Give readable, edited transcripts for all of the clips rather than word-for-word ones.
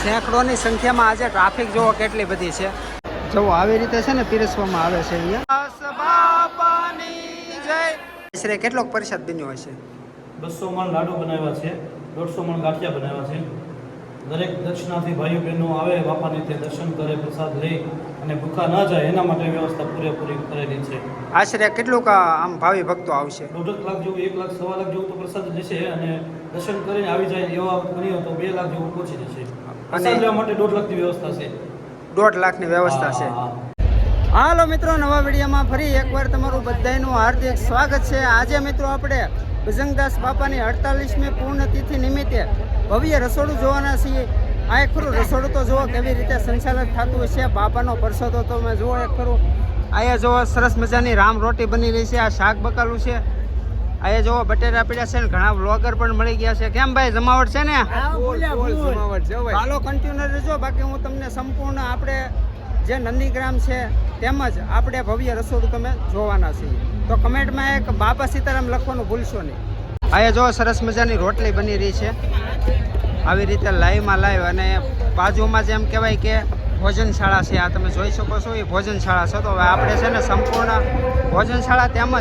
સેંકડોની સંખ્યામાં આજે ટ્રાફિક જોવો કેટલી બધી છે. જો આવી રીતે છે ને પીરસવામાં આવે છે અહીંયા. બાપાની જય. શ્રી કેટલોક પ્રસાદ બન્યો હશે? 200 મણ લાડુ બનાવ્યા છે, 150 મણ ગાંઠિયા બનાવ્યા છે. દરેક દક્ષિણાથી ભાઈઓ બહેનો આવે બાપાને તે દર્શન કરે, પ્રસાદ લઈ અને ભૂખા ન જાય એના માટે વ્યવસ્થા પૂરેપૂરી કરેલી છે. આશરે કેટલુંક આમ ભાવિ ભક્તો આવશે? 1.5 લાખ જેવું, 1 લાખ, 1.25 લાખ જેવું તો પ્રસાદ લેશે અને દર્શન કરીને આવી જાય એવા બન્યો તો 2 લાખ જેવું પહોંચી જશે. પ્રસાદ લેવા માટે 1.5 લાખની વ્યવસ્થા છે. 1.5 લાખની વ્યવસ્થા છે. હાલો મિત્રો, નવા વિડીયોમાં ફરી એકવાર તમારું બધાનું હાર્દિક સ્વાગત છે. આજે મિત્રો આપણે ભજંગદાસ બાપાની 48મી પૂર્ણતિથિ નિમિત્તે ભવ્ય રસોડું જોવાના છીએ. આ એક ખરું રસોડું તો જુઓ કેવી રીતે સંચાલન થતું છે. બાપાનો પરસોદો તો તમે જુઓ એક ખરું. અહીંયા જુઓ સરસ મજાની રામ રોટી બની રહી છે. આ શાક બકાલું છે. અહીંયા જુઓ બટેટા પીડ્યા છે ને ઘણા વ્લોગર પણ મળી ગયા છે. કેમ ભાઈ, જમાવટ છે ને? હાલો કન્ટિન્યુ રહેજો, બાકી હું તમને સંપૂર્ણ આપણે જે નંદીગ્રામ છે તેમજ આપણે ભવ્ય રસોડું તમે જોવાના છીએ. તો કમેન્ટમાં એક બાપા સીતારામ લખવાનું ભૂલશો નહીં. અહીંયા જો સરસ મજાની રોટલી બની રહી છે આવી રીતે લાઈવમાં લાઈવ, અને બાજુમાં જેમ કહેવાય કે ભોજનશાળા છે. આ તમે જોઈ શકો છો એ ભોજનશાળા છે. તો હવે આપણે છે ને સંપૂર્ણ ભોજનશાળા તેમજ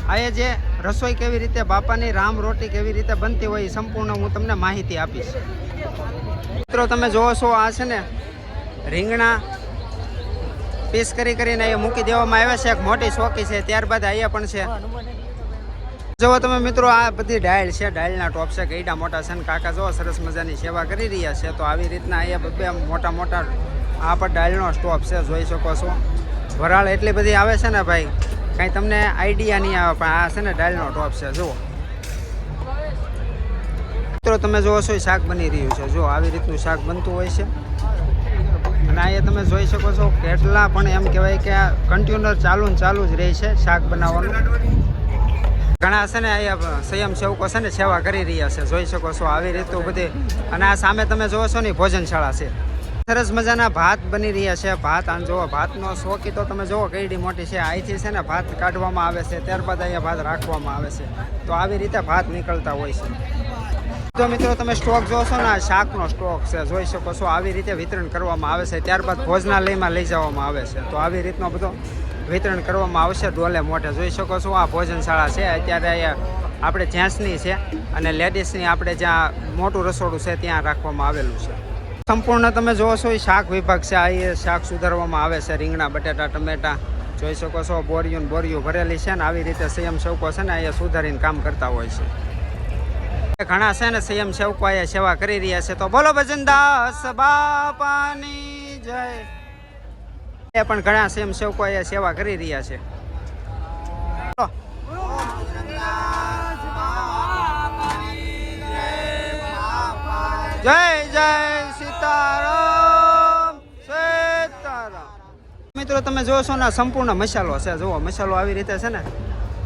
અહીંયા જે રસોઈ કેવી રીતે બાપાની રામ રોટી કેવી રીતે બનતી હોય એ સંપૂર્ણ હું તમને માહિતી આપીશ. મિત્રો તમે જોવો છો આ છે ને રીંગણા પીસ કરીને અહીંયા મૂકી દેવામાં આવ્યા છે. એક મોટી ચોકી છે, ત્યારબાદ અહીંયા પણ છે. જુઓ તમે મિત્રો, આ બધી ડાળ છે, ડાળના ટોપ છે, ગઈડા મોટા છે. કાકા જો સરસ મજાની સેવા કરી રહ્યા છે. તો આવી રીતના અહીંયા બે મોટા મોટા આ પણ ડાળનો સ્ટોપ છે, જોઈ શકો છો. વરાળ એટલી બધી આવે છે ને ભાઈ, કાંઈ તમને આઈડિયા નહીં આવે, પણ આ છે ને ડાળનો ટોપ છે. જુઓ મિત્રો, તમે જુઓ છો શાક બની રહ્યું છે. જો આવી રીતનું શાક બનતું હોય છે. અને અહીંયા તમે જોઈ શકો છો કેટલા પણ એમ કહેવાય કે આ કન્ટિન્યુઅર ચાલુ જ રહે છે શાક બનાવવાનું. ઘણા છે ને અહીંયા સ્વયંસેવકો છે ને સેવા કરી રહ્યા છે, જોઈ શકો છો આવી રીતું બધી. અને આ સામે તમે જોવો છો ને ભોજનશાળા છે. સરસ મજાના ભાત બની રહ્યા છે. ભાત આમ જુઓ, ભાતનો શોકી તો તમે જુઓ કેડી મોટી છે. અહીંથી છે ને ભાત કાઢવામાં આવે છે, ત્યારબાદ અહીંયા ભાત રાખવામાં આવે છે. તો આવી રીતે ભાત નીકળતા હોય છે. તો મિત્રો તમે સ્ટોક જોશો ને, આ શાકનો સ્ટોક છે, જોઈ શકો છો. આવી રીતે વિતરણ કરવામાં આવે છે, ત્યારબાદ ભોજનાલયમાં લઈ જવામાં આવે છે. તો આવી રીતનો બધો વિતરણ કરવામાં આવશે ડોલે મોઢે. જોઈ શકો છો આ ભોજનશાળા છે. અત્યારે અહીંયા આપણે જેન્ટ્સની છે અને લેડીઝની આપણે જ્યાં મોટું રસોડું છે ત્યાં રાખવામાં આવેલું છે. સંપૂર્ણ તમે જોવો છો એ શાક વિભાગ છે. આ શાક સુધારવામાં આવે છે, રીંગણા, બટાટા, ટમેટા, જોઈ શકો છો. બોરિયું ભરેલી છે ને આવી રીતે સ્વયંસેવકો છે ને અહીંયા સુધારીને કામ કરતા હોય છે. ઘણા છે ને સ્વયંસેવકો અહીંયા સેવા કરી રહ્યા છે. તો બોલો ભજનદાસ બાપાની જય. એ પણ ઘણા સ્વયંસેવકો અહીંયા સેવા કરી રહ્યા છે. જય જય સીતારામ સીતારામ. મિત્રો તમે જોશો ને સંપૂર્ણ મસાલો છે. જુઓ મસાલો આવી રીતે છે ને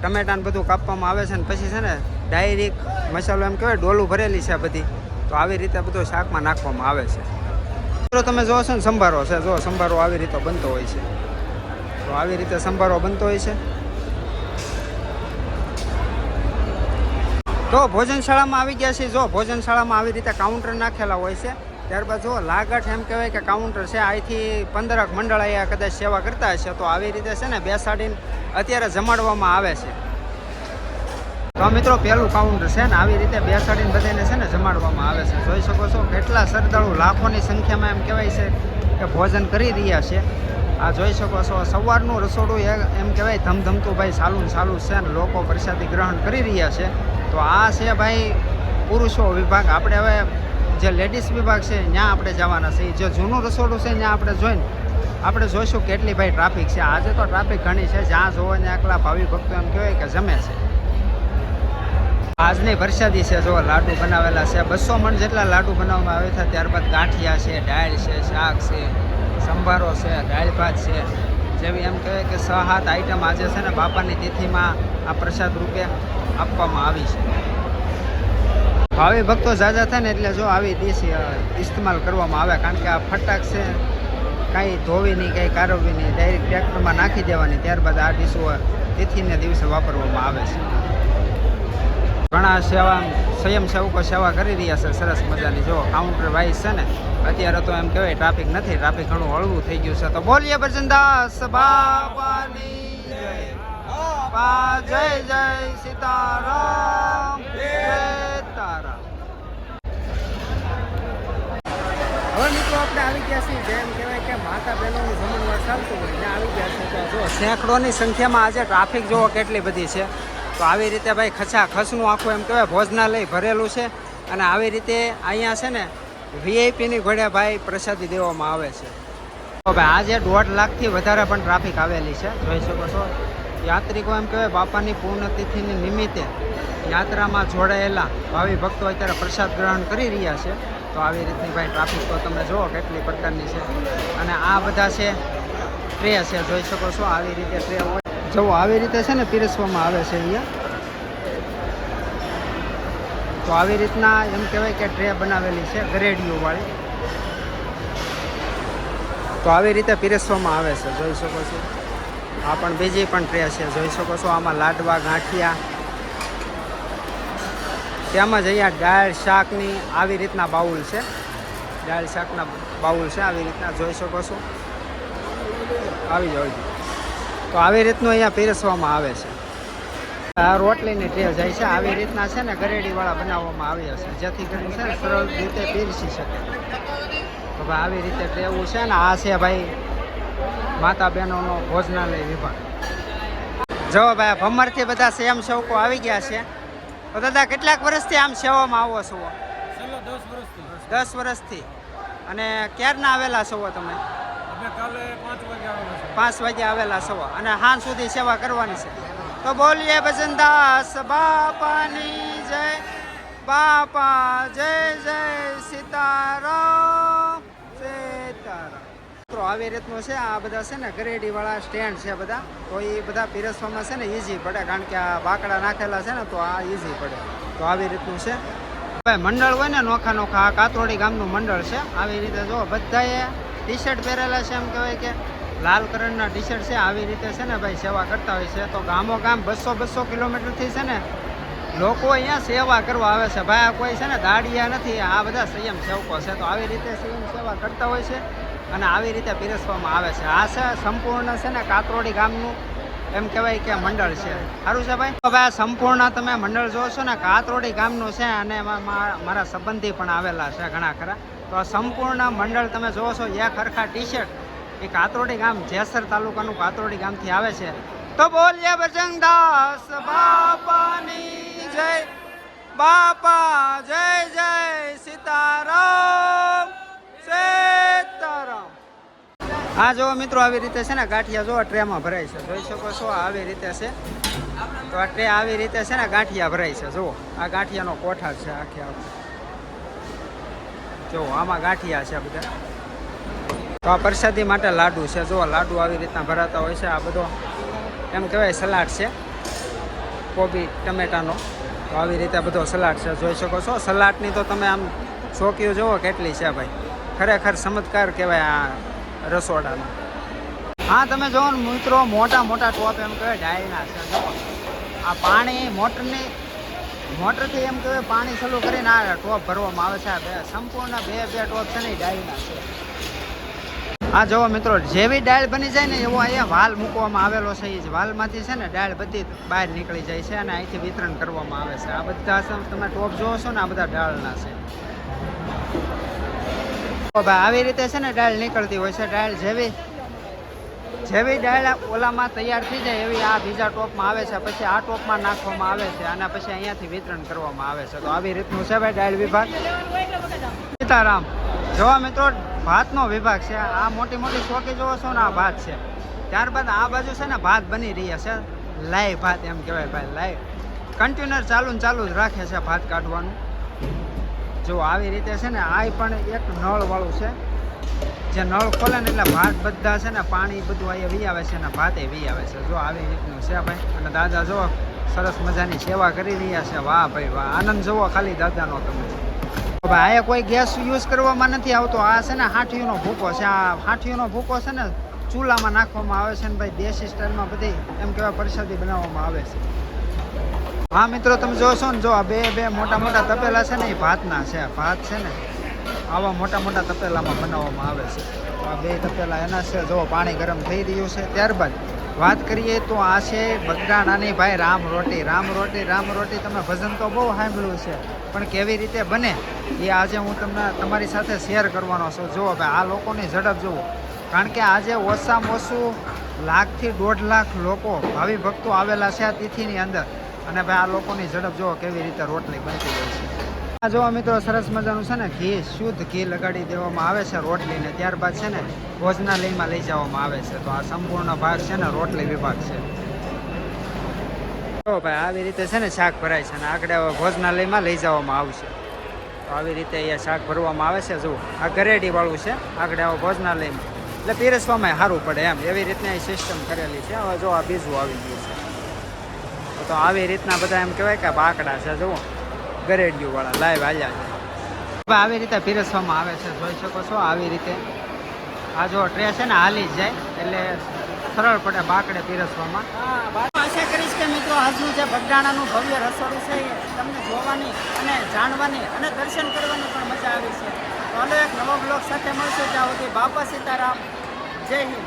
ટમેટાને બધું કાપવામાં આવે છે ને પછી છે ને ડાયરેક્ટ મસાલો એમ કહેવાય ડોલું ભરેલી છે બધી. તો આવી રીતે બધું શાકમાં નાખવામાં આવે છે. મિત્રો તમે જોવો છો ને સંભારો છે. જો સંભારો આવી રીતે બનતો હોય છે. તો આવી રીતે સંભારો બનતો હોય છે. તો ભોજનશાળામાં આવી ગયા છે. જો ભોજનશાળામાં આવી રીતે કાઉન્ટર નાખેલા હોય છે. ત્યારબાદ જો લાગઠ એમ કહેવાય કે કાઉન્ટર છે. અહીંથી 15 મંડળ અહીંયા કદાચ સેવા કરતા હશે. તો આવી રીતે છે ને બેસાડીને અત્યારે જમાડવામાં આવે છે. તો મિત્રો પહેલું કાઉન્ટર છે ને આવી રીતે બેસાડીને બધાને છે ને જમાડવામાં આવે છે. જોઈ શકો છો કેટલા શ્રદ્ધાળુ લાખોની સંખ્યામાં એમ કહેવાય છે કે ભોજન કરી રહ્યા છે. આ જોઈ શકો છો સવારનું રસોડું એમ કહેવાય ધમધમતું ભાઈ ચાલુ છે ને લોકો પ્રસાદી ગ્રહણ કરી રહ્યા છે. તો આ છે ભાઈ પુરુષો વિભાગ. આપણે હવે જે લેડીઝ વિભાગ છે ત્યાં આપણે જવાના છે. જે જૂનું રસોડું છે ત્યાં આપણે જોઈને આપણે જોઈશું કેટલી ભાઈ ટ્રાફિક છે. આજે તો ટ્રાફિક ઘણી છે. જ્યાં જોવો ને આટલા ભાવિ ભક્તો એમ કહેવાય કે જમે છે. આજની પ્રસાદી છે. જો લાડુ બનાવેલા છે, 200 મણ જેટલા લાડુ બનાવવામાં આવ્યા હતા. ત્યારબાદ ગાંઠિયા છે, દાળ છે, શાક છે, સંભારો છે, દાળ ભાત છે, જેવી એમ કહેવાય કે 6-7 આઈટમ આજે છે ને બાપાની તિથિમાં આ પ્રસાદ રૂપે આપવામાં આવી છે. ભાવિ ભક્તો ઝાઝા થાય ને એટલે જો આવી ડીશ ઇસ્તેમાલ કરવામાં આવે, કારણ કે આ ફટાક છે કાંઈ ધોવી નહીં, કાંઈ કારવવી નહીં, ડાયરેક્ટ ટ્રેક્ટરમાં નાખી દેવાની. ત્યારબાદ આ ડીશો તિથિને દિવસે વાપરવામાં આવે છે. ઘણા સ્વયંસેવકો સેવા કરી રહ્યા છે સરસ મજાની. જો કાઉન્ટર વાઇઝ છે ને, અત્યારે તો એમ કહેવાય ટ્રાફિક નથી, ટ્રાફિક ઘણું હળવું થઈ ગયું છે. તો બોલીએ ભજનદાસ બાપાની જય. જય જય સીતારામ, સીતારામ. હવે મિત્રો આપણે આવી ગયા છીએ, જેમ કહેવાય કે માતા બહેનોનું જમણવાર ચાલતું હોય ને આવી ગયા છે. તો જો સેંકડોની સંખ્યામાં આજે ટ્રાફિક જોવો કેટલી બધી છે. તો આવી રીતે ભાઈ ખચાખચનું આખું એમ કહેવાય ભોજનાલય ભરેલું છે. અને આવી રીતે અહીંયા છે ને વીઆઈપીની ઘોડે ભાઈ પ્રસાદી દેવામાં આવે છે. તો ભાઈ આજે 1.5 લાખથી વધારે પણ ટ્રાફિક આવેલી છે, જોઈ શકો છો. યાત્રિકો એમ કહેવાય બાપાની પૂર્ણતિથિની નિમિત્તે યાત્રામાં જોડાયેલા ભાવિ ભક્તો અત્યારે પ્રસાદ ગ્રહણ કરી રહ્યા છે. તો આવી રીતની ભાઈ ટ્રાફિક તો તમે જુઓ કેટલી પ્રકારની છે. અને આ બધા છે ટ્રે છે, જોઈ શકો છો. આવી રીતે ટ્રે હોય જુઓ, આવી રીતે છે ને પીરસવામાં આવે છે અહીંયા. તો આવી રીતના એમ કહેવાય કે ટ્રે બનાવેલી છે ગરેડીઓવાળી. તો આવી રીતે પીરસવામાં આવે છે, જોઈ શકો છો. આ પણ બીજી પણ ટ્રે છે, જોઈ શકો છો. આમાં લાડવા, ગાંઠિયા, તેમજ અહીંયા દાળ શાકની આવી રીતના બાઉલ છે. દાળ શાકના બાઉલ છે આવી રીતના, જોઈ શકો છો. આવી જાવ. તો આવી રીતનું અહીંયા પીરસવામાં આવે છે. આ રોટલીની ટ્રે જાય છે, આવી રીતના છે ને ગરેડીવાળા બનાવવામાં આવ્યા છે, જેથી કરીને છે ને સરળ રીતે પીરસી શકે. તો ભાઈ આવી રીતે ટ્રેવું છે ને. આ છે ભાઈ માતા બહેનોનો ભોજનાલય વિભાગ. જો ભાઈ ભમરથી બધા સ્વયંસેવકો આવી ગયા છે. તો દાદા કેટલાક વર્ષથી આમ સેવામાં આવો છો? 10 વર્ષથી. અને ક્યારના આવેલા છો તમે? 5 વાગે આવેલા છો અને સાંજ સુધી સેવા કરવાની છે. તો બોલીએ ભજનદાસ બાપાની જય. બાપા જય જય સીતારામ, સીતારામ. મિત્રો આવી રીતનું છે. આ બધા છે ને ગરેડીવાળા સ્ટેન્ડ છે બધા. તો એ બધા પીરસવામાં છે ને ઇઝી પડે, કારણ કે આ બાકડા નાખેલા છે ને, તો આ ઇઝી પડે. તો આવી રીતનું છે ભાઈ. મંડળ હોય ને નોખા નોખા, આ કાતરોડી ગામનું મંડળ છે. આવી રીતે જો બધાએ ટી શર્ટ પહેરેલા છે, એમ કહેવાય કે લાલ કલરના ટી શર્ટ છે. આવી રીતે છે ને ભાઈ સેવા કરતા હોય છે. તો ગામો ગામ 200 કિલોમીટરથી છે ને લોકો અહીંયા સેવા કરવા આવે છે ભાઈ. આ કોઈ છે ને દાડિયા નથી, આ બધા સંયમ સેવકો છે. તો આવી રીતે સંયમ સેવા કરતા હોય છે અને આવી રીતે પીરસવામાં આવે છે. આ છે સંપૂર્ણ છે ને કાતરોડી ગામનું એમ કહેવાય કે મંડળ છે. સારું છે ભાઈ. તો ભાઈ સંપૂર્ણ તમે મંડળ જોવો છો ને કાતરોડી ગામનું છે. અને એમાં મારા સંબંધી પણ આવેલા છે ઘણા ખરા. તો આ સંપૂર્ણ મંડળ તમે જોવો છો, એક હરખા ટી શર્ટ. એ કાતરોડી ગામ, જેસર તાલુકાનું કાતરોડી ગામથી આવે છે. તો બોલીએ ભજનદાસ બાપાની જય. બાપા જય જય સીતારામ, સીતારામ. હા જો મિત્રો આવી રીતે છે ને ગાંઠિયા જો ટ્રેમાં ભરાય છે, જોઈ શકો છો. આવી રીતે છે. તો આ ટ્રે આવી રીતે છે ને ગાંઠિયા ભરાય છે. જુઓ આ ગાંઠિયાનો કોઠા છે આખે આખો. જો આમાં ગાંઠિયા છે બધા. તો આ પ્રસાદી માટે લાડુ છે. જો લાડુ આવી રીતના ભરાતા હોય છે. આ બધો એમ કહેવાય સલાડ છે, કોબી ટમેટાનો. તો આવી રીતે બધો સલાડ છે, જોઈ શકો છો. સલાડની તો તમે આમ ચોકીઓ જુઓ કેટલી છે ભાઈ. ખરેખર ચમત્કાર કહેવાય આ રસોડાનો. હા તમે જુઓ ને મિત્રો, મોટા મોટા ટોપ એમ કહેવાય ડાયના છે. જો આ પાણી મોટરથી એમ કહેવાય પાણી ચાલુ કરીને આ ટોપ ભરવામાં આવે છે. સંપૂર્ણ બે ટોપ છે ને ડાયના છે. આ જુઓ મિત્રો, જેવી ડાળ બની જાય ને એવો અહીંયા વાલ મૂકવામાં આવેલો છે. એ જ વાલમાંથી છે ને ડાળ બધી બહાર નીકળી જાય છે અને અહીંથી વિતરણ કરવામાં આવે છે. આ બધા તમે ટોપ જોવો છો ને, આ બધા ડાળના છે. ભાઈ આવી રીતે છે ને ડાળ નીકળતી હોય છે. ડાળ જેવી ડાળ ઓલામાં તૈયાર થઈ જાય એવી આ બીજા ટોપમાં આવે છે. પછી આ ટોપમાં નાખવામાં આવે છે અને પછી અહીંયાથી વિતરણ કરવામાં આવે છે. તો આવી રીતનું છે ભાઈ ડાળ વિભાગ. સીતારામ. જોવા મિત્રો ભાતનો વિભાગ છે. આ મોટી મોટી ચોકી જોવો છો ને, આ ભાત છે. ત્યારબાદ આ બાજુ છે ને ભાત બની રહ્યા છે. લાઈવ ભાત એમ કહેવાય ભાઈ. લાઈવ કન્ટેનર ચાલુ જ રાખે છે ભાત કાઢવાનું. જો આવી રીતે છે ને આ પણ એક નળવાળું છે. જે નળ ખોલે ને એટલે ભાત બધા છે ને પાણી બધું અહીંયા વી આવે છે અને ભાતે વી આવે છે. જો આવી રીતનું છે ભાઈ. અને દાદા જો સરસ મજાની સેવા કરી રહ્યા છે. વાહ ભાઈ વાહ, આનંદ જુઓ ખાલી દાદાનો તમે. ભાઈ અહીંયા કોઈ ગેસ યુઝ કરવામાં નથી આવતો. આ છે ને હાંઠીઓનો ભૂકો છે. આ હાંઠીઓનો ભૂકો છે ને ચૂલામાં નાખવામાં આવે છે ને ભાઈ દેશી સ્ટાઇલમાં બધી એમ કહેવાય પ્રસાદી બનાવવામાં આવે છે. હા મિત્રો તમે જોશો ને, જો આ બે મોટા મોટા તપેલા છે ને એ ભાતના છે. ભાત છે ને આવા મોટા મોટા તપેલામાં બનાવવામાં આવે છે. તો આ બે તપેલા એના છે. જો પાણી ગરમ થઈ રહ્યું છે. ત્યારબાદ વાત કરીએ તો આ છે બગદાણાની ભાઈ રામ રોટી. રામ રોટી તમે ભજન તો બહુ સાંભળ્યું છે, પણ કેવી રીતે બને એ આજે હું તમને તમારી સાથે શેર કરવાનો છું. જુઓ ભાઈ, આ લોકોની ઝડપ જુઓ, કારણ કે આજે ઓછામાં ઓછું 1,00,000 થી 1.5 લાખ લોકો ભાવિ ભક્તો આવેલા છે આ તિથિની અંદર. અને ભાઈ આ લોકોની ઝડપ જુઓ કેવી રીતે રોટલી બનતી હોય છે. આ જોવા મિત્રો સરસ મજાનું છે ને ઘી, શુદ્ધ ઘી લગાડી દેવામાં આવે છે રોટલીને. ત્યારબાદ છે ને ભોજનાલયમાં લઈ જવામાં આવે છે. તો આ સંપૂર્ણ ભાગ છે ને રોટલી વિભાગ છે. તો ભાઈ આવી રીતે છે ને શાક ભરાય છે અને આગળ ભોજનાલયમાં લઈ જવામાં આવશે. તો આવી રીતે અહીંયા શાક ભરવામાં આવે છે. જુઓ આ ગરેડી વાળું છે, આગળ આવો ભોજનાલયમાં, એટલે પીરસવામાં સારું પડે એમ, એવી રીતના એ સિસ્ટમ કરેલી છે. હવે જો આ બીજું આવી ગયું છે. તો આવી રીતના બધા એમ કહેવાય કે બાકડા છે. જુઓ ગરેડિયું વાળા લાઈવ હાલ્યા છે. હવે આવી રીતે પીરસવામાં આવે છે. જોઈ શકો છો આવી રીતે. આ જો ટ્રે છે ને હાલી જ જાય એટલે સરળ પડે બાકડે પીરસવામાં. આશા કરીશ કે મિત્રો આજનું જે બગદાણાનું ભવ્ય રસોડું છે એ તમને જોવાની અને જાણવાની અને દર્શન કરવાની પણ મજા આવી છે. તો હાલો એક નવો બ્લોગ સાથે મળશું. ત્યાં સુધી બાપા સીતારામ, જય હિન્દ.